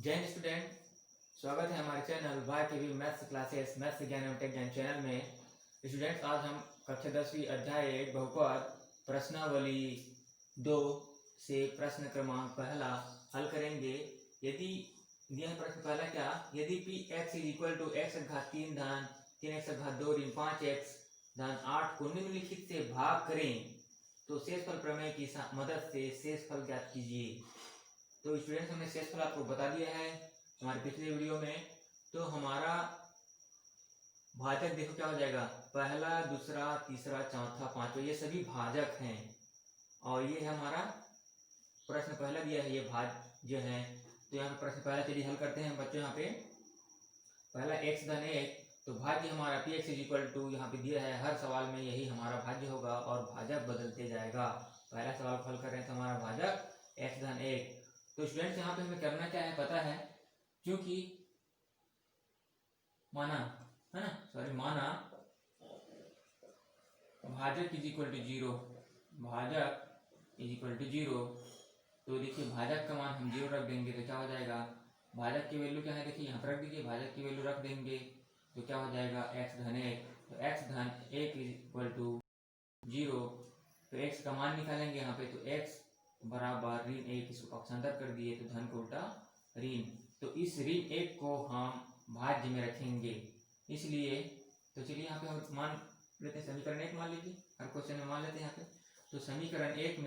जय हिंद स्टूडेंट, स्वागत है हमारे channel Y TV maths classes maths ज्ञान एवं टेक ज्ञान चैनल में। स्टूडेंट्स, आज हम कक्षा 10वीं अध्याय 1 बहुपद प्रश्नावली 2 से प्रश्न क्रमांक पहला हल करेंगे। यदि यह प्रश्न पहला क्या, यदि P X is equal to X घात 3 धन 3x घात 2 ऋण 5x धन 8 को निम्नलिखित से भाग करें तो शेषफल प्रमेय की मदद से शेषफल ज्ञात कीजिए। तो स्टूडेंट्स, हमने शेषफल आपको बता दिया है हमारे पिछले वीडियो में। तो हमारा भाजक देखो क्या हो जाएगा, पहला दूसरा तीसरा चौथा पांचवा, ये सभी भाजक हैं और ये है हमारा प्रश्न पहला दिया है, ये भाज्य है। तो यहाँ पे प्रश्न पहला चलिए हल करते हैं बच्चों। यहाँ पे पहला x धन 1, तो भाज्य हमारा P X is equal to यहाँ पे दिया है, हर सवाल में यही हमारा भाज्य होगा और भाजक बदलते जाएगा। पहला सवाल हल कर रहे हैं तो हमारा भाजक x धन 1। तो स्टूडेंट्स, यहाँ पे हमें करना क्या है पता है, क्योंकि माना भाजक इज इक्वल टू 0, भाजक इज इक्वल टू 0। तो देखिए भाजक का मान हम 0 रख देंगे तो क्या हो जाएगा, भाजक की वैल्यू क्या है, देखिए यहाँ पर रख दीजिए, भाजक की वैल्यू रख देंगे तो क्या हो जाएगा x धन 1। तो x धन 1 इज इक्वल टू 0। तो x का मान निकालेंगे यहाँ पे, तो x बराबर ऋण 1, इसको पक्षांतर कर दिए तो धन को उल्टा ऋण। तो इस ऋण 1 को हम भाज्य में रखेंगे, इसलिए तो चलिए यहाँ पे हम मान लेते हैं, समीकरण 1 मान लीजिए, हर क्वेश्चन में मान लेते हैं यहाँ पे। तो समीकरण 1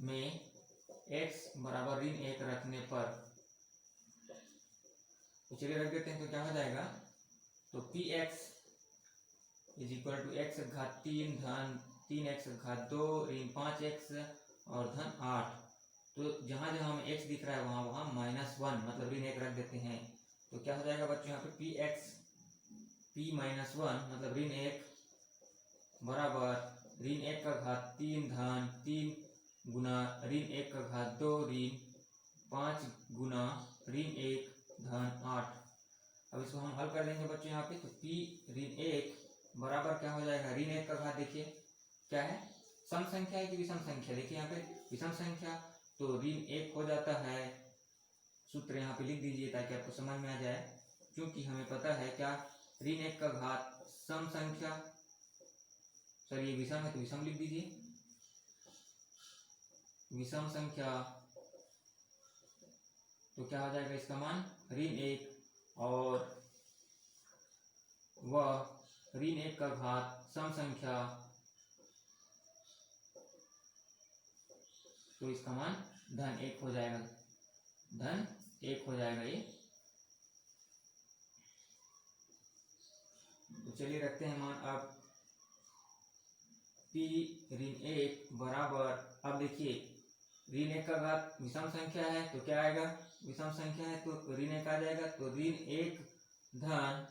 में x बराबर ऋण 1 रखने पर, तो चलिए रख देते हैं तो क्या हो जाएगा, तो P X is equal to X घात 3 धन 3x घात 2 ऋण 5x और धन 8। तो जहां जहां हमें x दिख रहा है वहां वहां -1 मतलब ऋण 1 रख देते हैं। तो क्या हो जाएगा बच्चों, यहाँ पे p माइनस 1 मतलब ऋण 1 बराबर ऋण 1 का घात 3 धन 3 गुना ऋण 1 का घात 2 ऋण 5 गुना ऋण 1 धन 8। अब इसको हम हल कर देंगे बच्चों यहाँ पे। तो p ऋण 1 बराबर क्या हो जाएगा, ऋण 1 का घात देखिए क्या है, सम संख्या है कि विषम संख्या, देखिए यहाँ पे विषम संख्या, तो ऋण 1 हो जाता है। सूत्र यहाँ पे लिख दीजिए ताकि आपको समझ में आ जाए, क्योंकि हमें पता है क्या, ऋण 1 का घात सम संख्या, सर ये विषम है तो विषम लिख दीजिए, विषम संख्या। तो क्या हो जाएगा इसका मान ऋण 1 और वह ऋण 1 का घात सम संख्या, तो इसका मान धन 1 हो जाएगा, धन 1 हो जाएगा ये। तो चलिए रखते हैं मान। अब p ऋण 1 बराबर, अब देखिए ऋण 1 का घात विषम संख्या है तो क्या आएगा, विषम संख्या है तो ऋण 1 आ जाएगा, तो ऋण 1 धन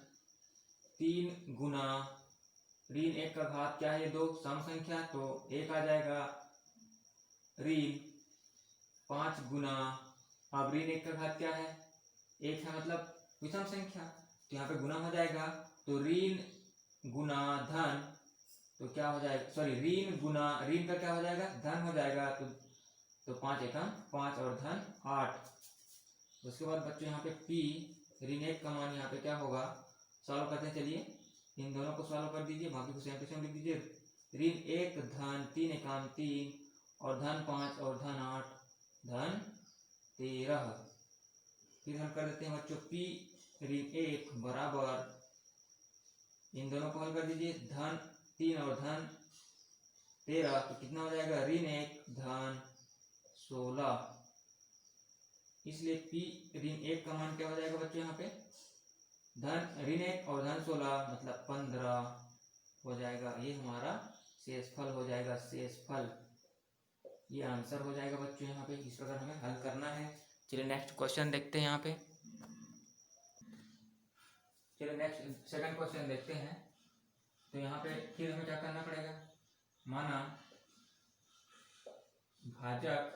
3 गुना ऋण 1 का घात क्या है 2 सम संख्या, तो 1 आ जाएगा, ऋण 5 गुना, अब ऋण 1 का घात क्या है 1 है मतलब विषम संख्या, तो यहाँ पे गुना हो जाएगा, तो ऋण गुना धन, तो क्या हो जाएगा, सॉरी ऋण गुना ऋण का क्या हो जाएगा धन हो जाएगा, तो 5 एकम 5 और धन 8। उसके बाद बच्चों यहाँ पे p ऋण 1 का मान यहाँ पे क्या होगा, सॉल्व करते हैं। चलिए इन दोनों को सॉल्व कर दीजिए, बाकी को सेम टू सेम लिख दीजिए। ऋण 1 धन 3 एकम 3 और धन 5 और धन 8 धन 13। फिर हल कर देते हैं बच्चों, p ऋण 1 बराबर, इन दोनों को हल कर दीजिए, धन 3 और धन 13, तो कितना हो जाएगा, ऋण 1 धन 16। इसलिए p ऋण 1 का मान क्या हो जाएगा बच्चों, यहाँ पे धन ऋण 1 और धन 16 मतलब 15 हो जाएगा। ये हमारा शेषफल हो जाएगा, शेषफल ये आंसर हो जाएगा बच्चों यहाँ पे। इस प्रकार हमें हल करना है। चलिए नेक्स्ट क्वेश्चन देखते हैं यहाँ पे। चलिए नेक्स्ट सेकंड क्वेश्चन देखते हैं। तो यहाँ पे फिर हमें क्या करना पड़ेगा, माना भाजक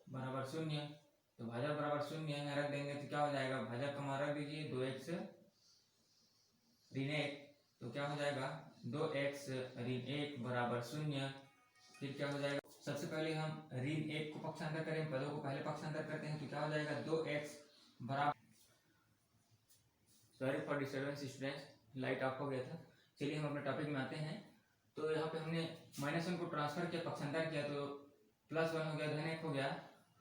बराबर 0, तो भाजक बराबर 0 है रख देंगे तो क्या हो जाएगा, भाजक का मान रख दीजिए 2x ऋण 1, तो क्या हो जाएगा 2x ऋण 1 बराबर 0। फिर क्या हो जाएगा, सबसे पहले हम ऋण 1 को पक्षांतर करें, पदों को पहले पक्षांतर करते हैं तो क्या हो जाएगा 2x बराबर, sorry for disturbance students, light of हो गया था। चलिए हम अपने टॉपिक में आते हैं। तो यहाँ पे हमने -1 को ट्रांसफर किया, पक्षांतर किया तो +1 हो गया, -1 हो गया।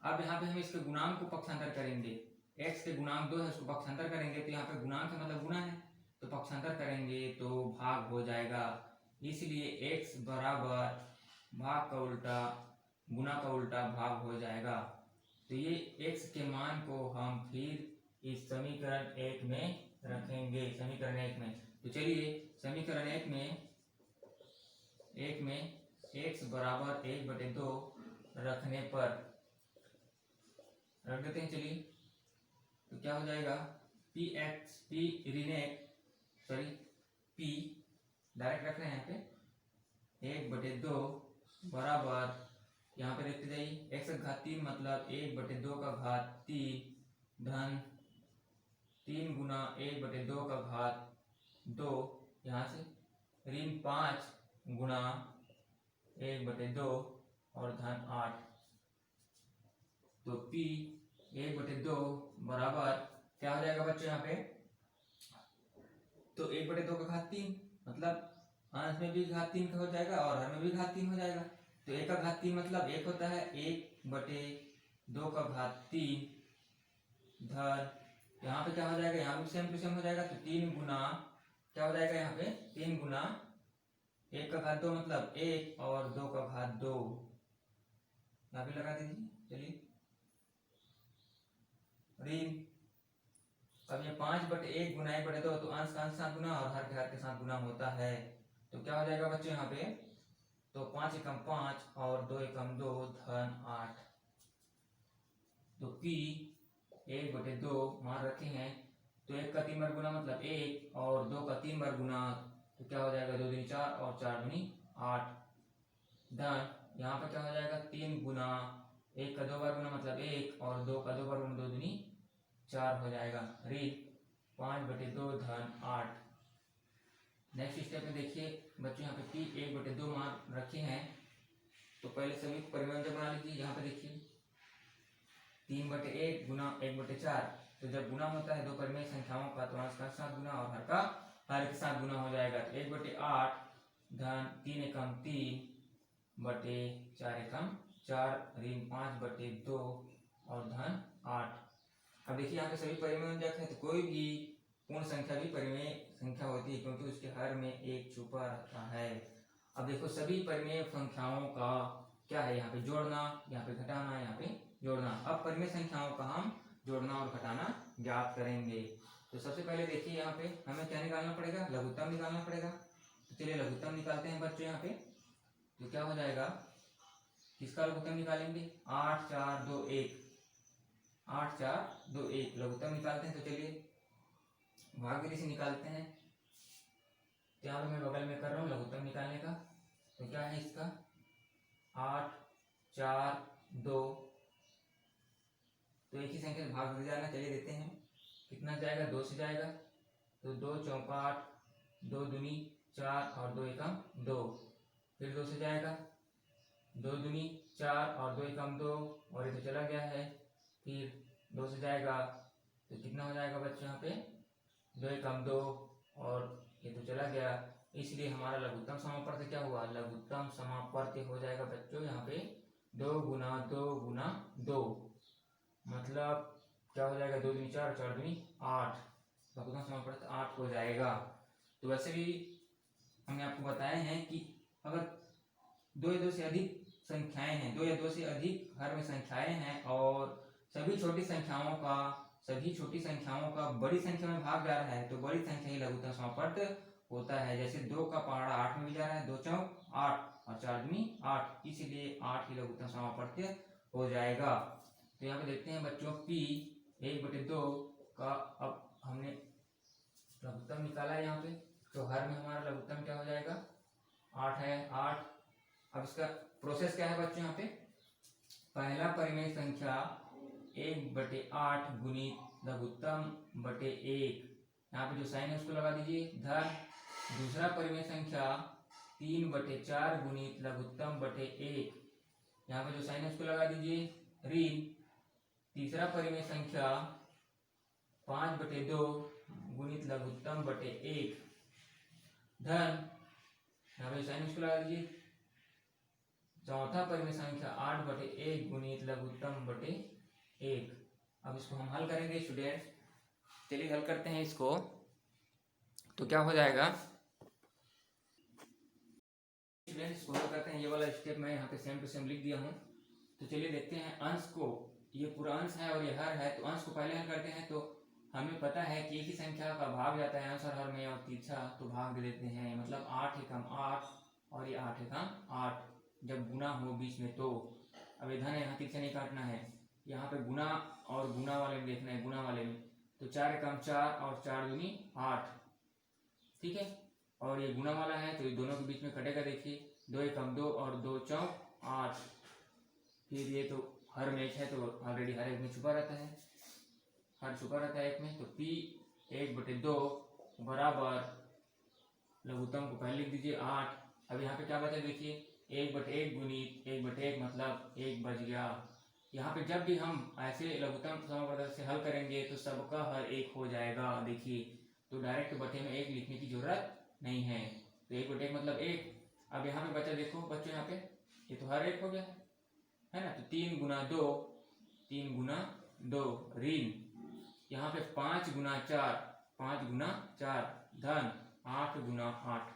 अब यहाँ पे हम इसके गुणांक को पक्षांतर करेंगे, x के गुणांक 2 है उसको पक्षांतर करेंगे तो यहाँ पे गुणांक का मतलब गुणा है तो पक्षांतर करेंगे तो भाग हो जाएगा, इसलिए x बराबर भाग का उल्टा गुणा का उल्टा भाग हो जाएगा। तो ये x के मान को हम फिर इस समीकरण 1 में रखेंगे, समीकरण 1 में। तो चलिए समीकरण 1 में x बराबर 1/2 रखने पर रख देते हैं। चलिए तो क्या हो जाएगा p डायरेक्ट रख रहे हैं यहाँ पे 1/2 बराबर, यहाँ पे देखते जाइए x का घात 3 मतलब 1/2 का घात 3 धन 3 गुना 1/2 का घात 2, यहाँ से ऋण 5 गुना 1/2 और धन 8। तो p 1/2 बराबर क्या हो जाएगा बच्चों यहाँ पे, तो 1/2 का घात 3 मतलब अंश में भी घात 3 का हो जाएगा और हर में भी घात 3 हो जाएगा। तो 1 का घात 3 मतलब 1 होता है, 1/2 का घात 3 धन, यहाँ पे क्या हो जाएगा, यहाँ पे सेम टू सेम हो जाएगा तो 3 गुना क्या हो जाएगा यहाँ पे 3 गुना 1 का घात 2 मतलब 1 और 2 का घात 2, यहाँ पे लगा दीजिए। चलिए ऋण, अब ये 5/1 गुना 1/2 तो अंश का अंश साथ गुना और हर के हर के साथ गुना होता है तो क्या हो जाएगा बच्चों यहाँ पे, तो 5 एकम 5 और 2 एकम 2 धन 8। तो p 1/2 मान रखे हैं तो 1 का 3 बार गुना मतलब 1 और 2 का 3 बार गुना तो क्या हो जाएगा 2 दूनी 4 और 4 दूनी 8 धन, यहाँ पर क्या हो जाएगा 3 गुना 1 का 2 बार गुना मतलब 1 और 2 का 2 बार गुना 2 दूनी 4 हो जाएगा, ऋण 5/2 धन 8। नेक्स्ट स्टेप में देखिए बच्चों यहाँ पे p 1/2 मान रखे हैं तो पहले सभी परिवहन बना लीजिए। यहाँ पे देखिए 3/1 गुना 1/4, तो जब गुना होता है दो परिमेय संख्याओं का तो अंश का साथ गुना और हर का हर के साथ गुना हो जाएगा तो 1/8 धन 3 एकम 3 बटे 4 एकम 4 ऋण 5/2 और धन 8। अब देखिए यहाँ पे सभी परिमेय व्यंजक है तो कोई भी पूर्ण संख्या भी परिमेय संख्या होती है क्योंकि उसके हर में एक छुपा रहता है। अब देखो सभी परिमेय संख्याओं का क्या है, यहाँ पे जोड़ना, यहाँ पे घटाना, यहाँ पे जोड़ना। अब परिमेय संख्याओं का हम जोड़ना और घटाना ज्ञात करेंगे। तो सबसे पहले देखिए यहाँ पे हमें क्या निकालना पड़ेगा, लघुत्तम निकालना पड़ेगा। तो चलिए लघुत्तम निकालते हैं बच्चों यहाँ पे। तो क्या हो जाएगा, किसका लघुत्तम निकालेंगे, 8 4 2 1, 8 4 2 1 लघुत्तम निकालते हैं। तो चलिए भागविधि से निकालते हैं। यहाँ पे मैं बगल में कर रहा हूँ लघुत्तम निकालने का। तो क्या है इसका 8 4 2, तो एक ही संख्या से भाग जाना, चलिए देते हैं कितना जाएगा, 2 से जाएगा तो 2 चौका 8, 2 दूनी 4 और 2 एकम 2, फिर 2 से जाएगा 2 दूनी 4 और 2 एकम 2 और ये तो चला गया है, फिर 2 से जाएगा तो कितना हो जाएगा बच्चों यहाँ पे 2 एकम 2 और ये तो चला गया, इसलिए हमारा लघुत्तम समापर्त्य क्या हुआ, लघुत्तम समापर्त्य हो जाएगा बच्चों यहाँ पे 2 गुना 2 गुना 2 मतलब क्या हो जाएगा 2 दूनी 4 4 दूनी 8, लघुत्तम समापर्त्य 8 हो जाएगा। तो वैसे भी हमने आपको बताया है कि अगर 2 या 2 से अधिक संख्याएं हैं, 2 या 2 से अधिक हर में संख्याएं हैं और सभी छोटी संख्याओं का बड़ी संख्या में भाग जा रहा है तो बड़ी संख्या ही लघुत्तम समापर्त्य होता है। जैसे 2 का पहाड़ा 8 में भी जा रहा है, 2 चौक 8 और 4 दूनी 8, इसीलिए 8 ही लघुत्तम समापर्त्य हो जाएगा। तो यहाँ पे देखते हैं बच्चों p 1/2 का अब हमने लघुत्तम निकाला है यहाँ पे, तो हर में हमारा लघुत्तम क्या हो जाएगा 8 है 8। अब इसका प्रोसेस क्या है बच्चों यहाँ पे, पहला परिमेय संख्या 1/8 गुणित लघुत्तम बटे 1, यहाँ पे जो साइन है उसको लगा दीजिए धन, दूसरा परिमेय संख्या 3/4 गुणित लघुत्तम बटे 1, यहाँ पे जो साइन है उसको लगा दीजिए, ऋण तीसरा परिमेय संख्या 5/2 गुणित लघुत्तम बटे 1 धन, यहाँ पे साइन उसको लगा दीजिए, चौथा परिमेय संख्या 8/1 गुणित लघुत्तम बटे 1। अब इसको हम हल करेंगे स्टूडेंट्स, चलिए हल करते हैं इसको। तो क्या हो जाएगा स्टूडेंट्स, इसको हल करते हैं। ये वाला स्टेप मैं यहाँ पे सेम टू सेम लिख दिया हूँ। तो चलिए देखते हैं अंश को, ये पूरा अंश है और ये हर है, तो अंश को पहले हल करते हैं। तो हमें पता है कि एक ही संख्या का भाग जाता है अंश और हर में, और तीसरा तो भाग दे देते हैं, मतलब 8 एकम 8 और ये 8 एकम 8 जब गुना हो बीच में। तो अब इधर यहाँ तीर से नहीं काटना है, यहाँ पे गुना और गुना वाले में देखना है, गुना वाले में। तो 4 एकम 4 और 4 दूनी 8, ठीक है। और ये गुना वाला है तो ये दोनों के बीच में कटेगा, देखिए 2 एकम 2 और 2 चौक 8। फिर ये तो हर में एक है तो ऑलरेडी हर एक में छुपा रहता है, हर छुपा रहता है एक में। तो P 1/2 बराबर लघुत्तम को पहले लिख दीजिए 8। अब यहाँ पे क्या बचा देखिए, 1/1 गुणित 1/1 मतलब 1 बच गया। यहाँ पे जब भी हम ऐसे लघुत्तम समापवर्तक से हल करेंगे तो सबका हर एक हो जाएगा, देखिए। तो डायरेक्ट बटे में 1 लिखने की जरूरत नहीं है, तो 1/1 मतलब 1। अब यहाँ पे बचा देखो बच्चों, यहाँ पे ये तो हर एक हो गया है ना। तो 3 गुना 2, 3 गुना 2 ऋण, यहाँ पे 5 गुना 4, 5 गुना 4 धन 8 गुना 8।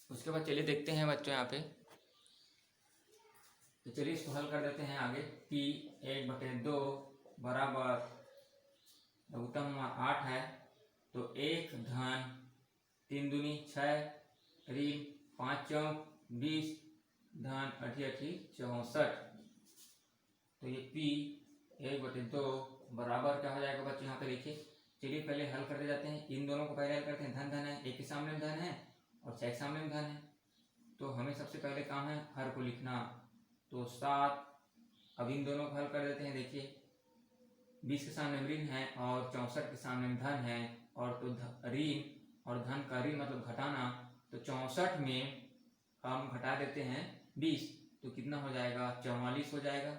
उसके बाद चलिए देखते हैं बच्चों यहाँ पे, तो चलिए इसको हल कर देते हैं आगे। P 1/2 बराबर लघुत्तम 8 है, तो 1 धन 3 दूनी 6 ऋण 5 चौक 20 धन 8 64। तो ये P 1/2 बराबर क्या हो जाएगा बच्चों, यहाँ पे देखिए। चलिए पहले हल करते जाते हैं, इन दोनों को पहले हल करते हैं। धन धन है, एक के सामने में धन है और 6 के सामने में धन है, तो हमें सबसे पहले काम है हर को लिखना। तो 7, अब इन दोनों को हल कर देते हैं। देखिए 20 के सामने ऋण है और 64 के सामने में धन है, और तो ऋण और धन का ऋण मतलब घटाना, तो 64 में हम घटा देते हैं 20, तो कितना हो जाएगा 44 हो जाएगा।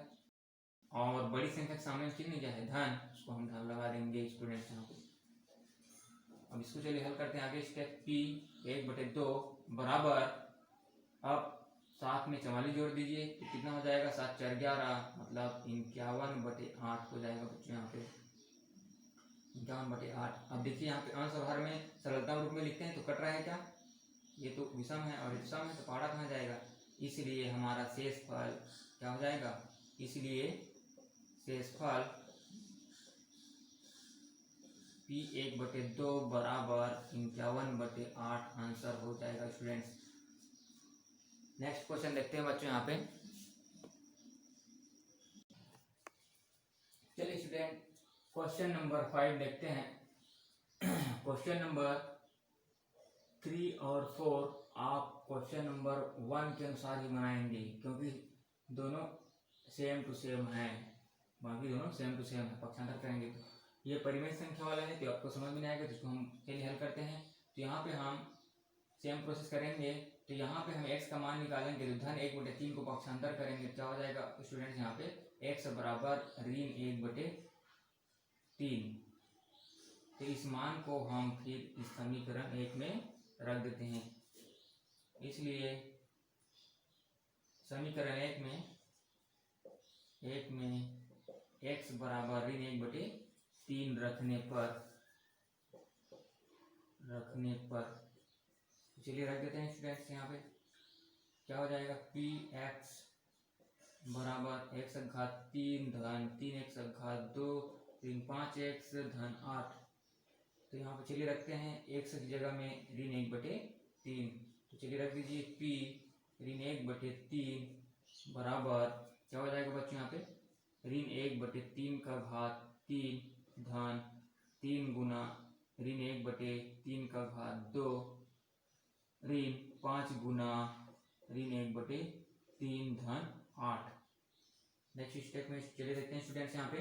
और बड़ी संख्या के सामने चिन्ह क्या है धन, उसको हम धन लगा देंगे स्टूडेंट्स यहाँ पे। अब इसको चलिए हल करते हैं आगे। स्टेप P 1/2 बराबर, अब 7 में 44 जोड़ दीजिए तो कितना हो जाएगा, 7 4 11 मतलब 51/8 हो जाएगा बच्चों यहाँ पे, 51/8। अब देखिए यहाँ पे अंश और हर में सरलता रूप में लिखते हैं तो कट रहा है क्या, ये तो विषम है और विषम है तो पहाड़ा कहाँ जाएगा, इसलिए हमारा शेषफल क्या हो जाएगा, इसलिए शेषफल P 1/2 बराबर 51/8 आंसर हो जाएगा स्टूडेंट्स। नेक्स्ट क्वेश्चन देखते हैं बच्चों यहाँ पे। चलिए स्टूडेंट क्वेश्चन नंबर 5 देखते हैं। क्वेश्चन नंबर 3 और 4 आप क्वेश्चन नंबर 1 के अनुसार ही बनाएंगे, क्योंकि दोनों सेम टू सेम है, बाकी दोनों सेम टू सेम है। पक्षांतर करेंगे ये परिमेय संख्या वाला है तो आपको समझ में नहीं आएगा, जिसको हम चलिए हल करते हैं। तो यहाँ पे हम सेम प्रोसेस करेंगे। तो यहाँ पे हम x का मान निकालेंगे, तो धन 1/3 को पक्षांतर करेंगे, क्या हो जाएगा स्टूडेंट्स यहाँ पे x बराबर ऋण 1/3। तो इस मान को हम फिर इस समीकरण 1 में रख देते हैं, इसलिए समीकरण 1 में x बराबर ऋण 1/3 रखने पर चलिए रख देते हैं स्टूडेंट्स। यहाँ पे क्या हो जाएगा, Px बराबर x घात 3 धन 3x घात 2 ऋण 5x धन 8। तो यहाँ पे चलिए रखते हैं x की जगह में ऋण 1/3, तो चलिए रख दीजिए P ऋण 1/3 बराबर क्या हो जाएगा बच्चों, यहाँ पे ऋण 1/3 का घात 3 धन 3 गुना ऋण 1/3 का घात 2 ऋण 5 गुना ऋण 1/3 धन 8। नेक्स्ट स्टेप में चले देखते हैं स्टूडेंट्स यहाँ पे।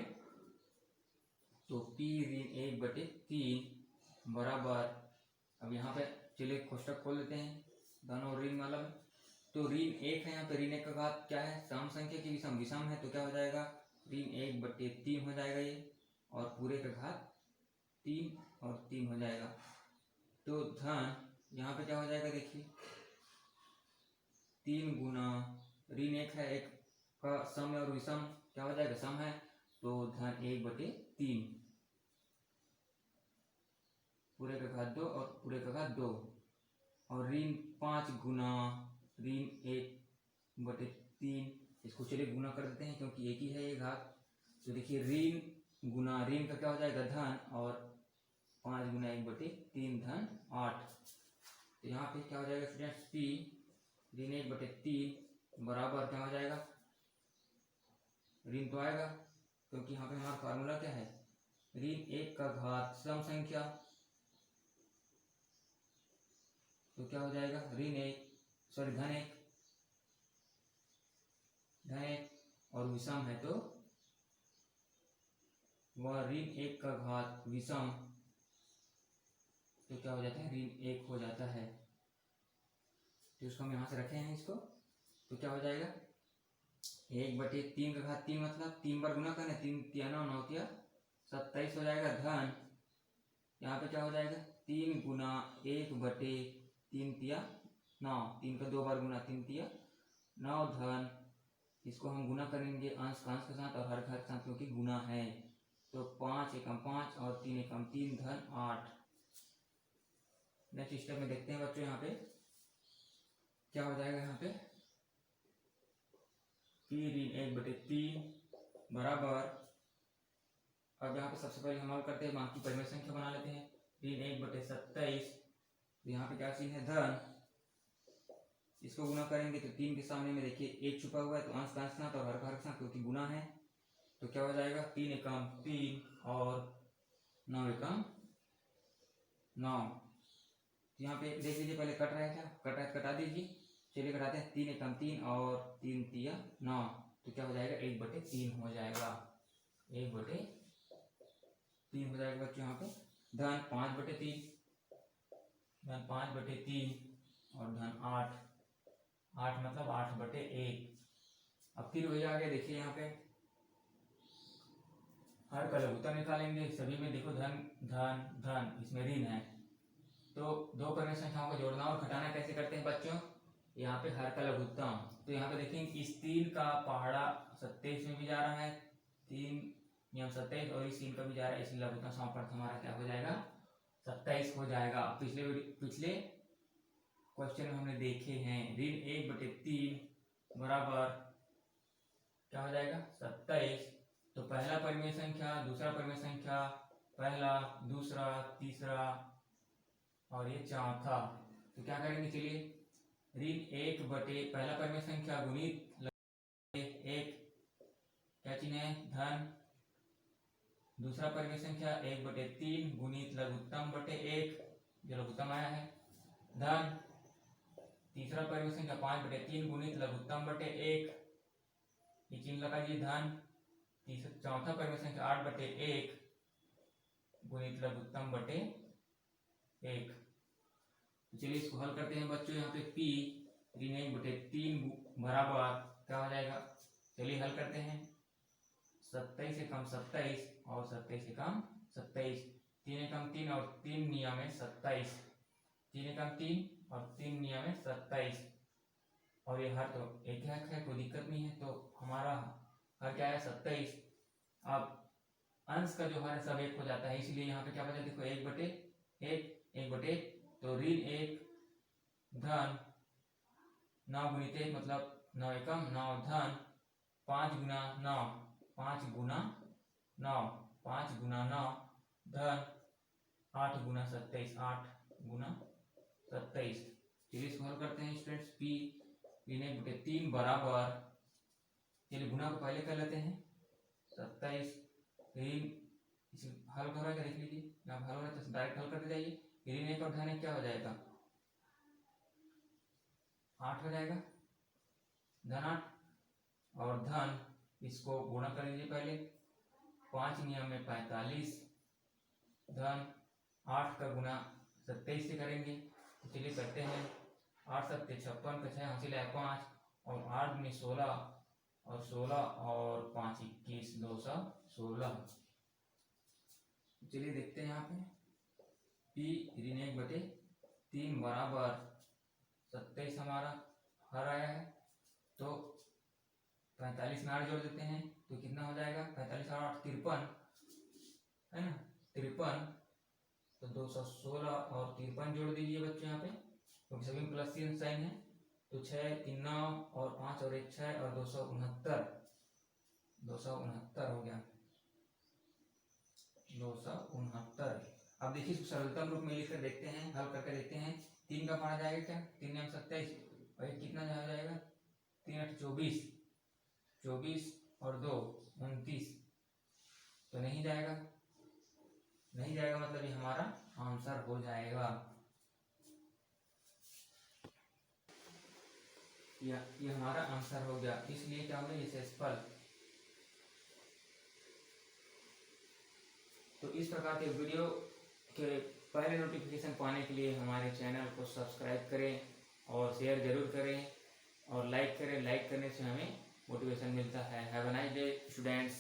तो P ऋण 1/3 बराबर, अब यहाँ पे चलिए कोष्टक खोल देते हैं दोनों ऋण वाला में। तो ऋण 1 है यहाँ पे, ऋण 1 का घात क्या है, सम संख्या की विषम, विषम है तो क्या हो जाएगा, ऋण 1/3 हो जाएगा ये, और पूरे का घात 3 और 3 हो जाएगा। तो धन यहाँ पे क्या हो जाएगा देखिए, 3 गुना ऋण 1 है, 1 का सम और विषम क्या हो जाएगा, सम है, तो धन 1/3, पूरे का घात 2 और पूरे का घात 2, और ऋण 5 गुना ऋण 1/3, इसको चलिए गुना कर देते हैं क्योंकि एक ही है ये घात। तो देखिए ऋण गुना ऋण का क्या हो जाएगा, धन, और 5 गुना 1/3 धन 8। तो यहाँ पे क्या हो जाएगा स्टूडेंट्स, पी ऋण 1/3 बराबर क्या हो जाएगा, ऋण तो आएगा क्योंकि यहाँ पे हमारा फार्मूला क्या है, ऋण 1 का घात सम संख्या, तो क्या हो जाएगा, ऋण 1 सॉरी धन 1 और विषम है तो वह ऋण 1 का घात विषम, तो क्या हो जाता है, ऋण 1 हो जाता है। तो इसको हम यहाँ से रखे हैं इसको, तो क्या हो जाएगा, 1/3 का घात 3 मतलब 3 बार गुना करना, 3 तिया 9, 9 तिया 27 हो जाएगा, धन यहाँ पे क्या हो जाएगा, 3 गुना 1/3 तिया 9, 3 का 2 बार गुना, 3 तिया 9 धन, इसको हम गुना करेंगे अंश का अंश के साथ और हर घर के साथ क्योंकि गुना है, तो 5 एकम 5 और 3 एकम 3 धन 8। नेक्स्ट स्टेप में देखते हैं बच्चों यहाँ पे क्या हो जाएगा, यहाँ पे पी ऋण 1/3 बराबर, अब यहाँ पे सबसे पहले हम हल करते हैं, बाकी परिमेय संख्या बना लेते हैं, ऋण 1/27, यहाँ पे क्या सीन है, धन, इसको गुना करेंगे तो 3 के सामने में देखिए 1 छुपा हुआ है, तो अंश का अंश के साथ और हर का हर के साथ क्योंकि गुना है, तो क्या हो जाएगा, 3 एकम 3 और 9 एकम 9। यहाँ पे देख लीजिए पहले कट रहा है क्या, कट रहा है कटा दीजिए, चलिए कटाते हैं, 3 एकम 3 और 3 तिया 9, तो क्या हो जाएगा, 1/3 हो जाएगा, 1/3 हो जाएगा बच्चों। यहाँ पे धन 5/3, धन 5/3 और धन 8, 8 मतलब 8/1। अब फिर वही आ गया, देखिए यहाँ पे हर का लघुत्तम निकालेंगे, सभी में देखो धन धन धन, इसमें ऋण है, तो दो परिमेय संख्याओं को जोड़ना और घटाना कैसे करते हैं बच्चों, यहाँ पे हर का लघुत्तम, तो यहाँ पे देखेंगे इस 3 का पहाड़ा 27 में भी जा रहा है, 3 नियम 27 और इस 3 का भी जा रहा है, इसलिए लघुत्तम समापन हमारा क्या हो जाएगा, 27 हो जाएगा। पिछले क्वेश्चन में हमने देखे हैं ऋण 1/3 बराबर क्या हो जाएगा, 27, तो पहला परिमेय संख्या, दूसरा परिमेय संख्या, पहला, दूसरा, तीसरा और ये चौथा, तो क्या करेंगे, चलिए ऋण 1 पहला परिमेय संख्या गुणित 1 क्या चिन्ह है, धन, दूसरा परिमेय संख्या 1/3 गुणित लघुत्तम 1 जो लघुत्तम आया है, धन, तीसरा परिमेय संख्या 5/3 गुणित लघुत्तम 1 ये चिन्ह लगाइए, धन, चौथा परिमेय संख्या 8/1 गुणित लघुत्तम 1। तो चलिए इसको हल करते हैं बच्चों, यहाँ पे p ऋण 1/3 बराबर क्या हो जाएगा, चलिए हल करते हैं, 27 एकम 27 और 27 एकम 27, 3 एकम 3 और 3 नियम में 27, 3 एकम 3 और 3 नियम में 27, और ये हर तो एक है कोई दिक्कत नहीं है, तो हमारा हर क्या है 27। अब अंश का जो हर है सब 1 हो जाता है, इसलिए यहाँ पे क्या बचा, देखो 1/1 तो ऋण 1 धन 9 गुणित 1 मतलब 9 एकम 9 धन 5 गुना 9 5 गुना 9 5 गुना 9 धन 8 गुना 27 8 गुना 27। चलिए इसको हल करते हैं स्टूडेंट्स, p ऋण 1/3 बराबर, चलिए गुना को पहले कर लेते हैं, 27 ऋण इसे हल कर रहा है देख लीजिए, यहाँ हल हो रहा है तो डायरेक्ट हल करते जाइए, ऋण 1 और धन 1 क्या हो जाएगा, 8 हो जाएगा, धन 8 और धन, इसको गुणा कर लीजिए पहले, 5 नियम में 45 धन 8 का गुना 27 से करेंगे, तो चलिए करते हैं, 8 सत्ते 56 पे 6 हासिल है 5 और 8 दूनी 16 और 16 और 5 21 216। चलिए देखते हैं यहाँ पे पी ऋण 1/3 बराबर 27 हमारा हर आया है, तो 45 में 8 जोड़ देते हैं तो कितना हो जाएगा 45 और 8 53 है ना, 53 तो 216 और 53 जोड़ दीजिए बच्चों यहाँ पे क्योंकि सभी में प्लस चिन्ह साइन है, तो 6 3 9 और 5 और 1 6 और 269 हो गया 269। अब देखिए इसको सरलतम रूप में लिखकर देखते हैं, हल करके देखते हैं। 3 का माना जाएगा क्या, 3 में 27 और एक कितना हो जाएगा 3 8 24 24 और 2 29, तो नहीं जाएगा मतलब ये हमारा आंसर हो जाएगा। ये हमारा आंसर हो गया, इसलिए क्या होगा ये शेषफल। तो इस प्रकार के वीडियो के पहले नोटिफिकेशन पाने के लिए हमारे चैनल को सब्सक्राइब करें और शेयर जरूर करें और लाइक करें। लाइक करने से हमें मोटिवेशन मिलता है। Have a nice day students.